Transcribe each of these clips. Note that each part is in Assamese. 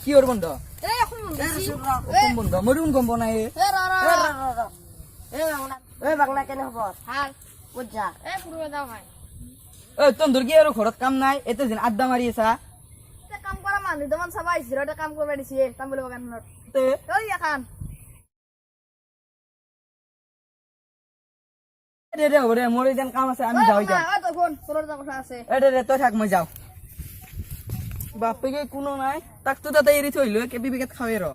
কিহৰ বন্ধ এ এখন বন্ধ মই দেখোন গম পোৱা নাই বাংলা কেনে হ'ব ভাল বুজা ফুৰিব যাওঁ মই তন্দুৰ কি আৰু ঘৰত কাম নাই এতে যেন আড্ডা মাৰি আছা কাম কৰা মানুহ দুমান চাবা আহিছিল কাম কৰিব দিছে তামোল বাগানত এখন দে হ'ব দে মোৰ যেন কাম আছে আমি যাওঁ তই থাক মই যাওঁ বাপেকে কোনো নাই তাকতো তাতে এৰি থৈ লৈ কেবি পেকেট খাওঁৱে ৰ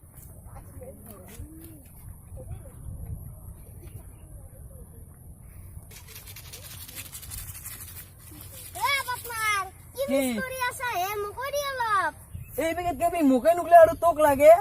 এই পেকেট কেবি মোকে নুকলে আৰু তোক লাগে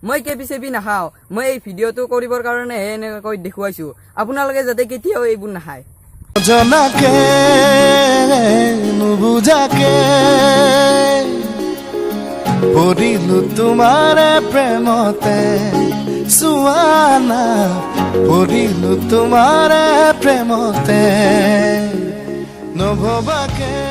মই কেপি চেপি নাখাওঁ মই এই ভিডিঅ'টো কৰিবৰ কাৰণে এনেকৈ দেখুৱাইছো আপোনালোকে যাতে কেতিয়াও এইবোৰ নাখায় জনাকে নুবুজাকে পৰিলো তোমাৰ প্ৰেমতে সুৱানা পৰিলো তোমাৰ প্ৰেমতে নভবাকে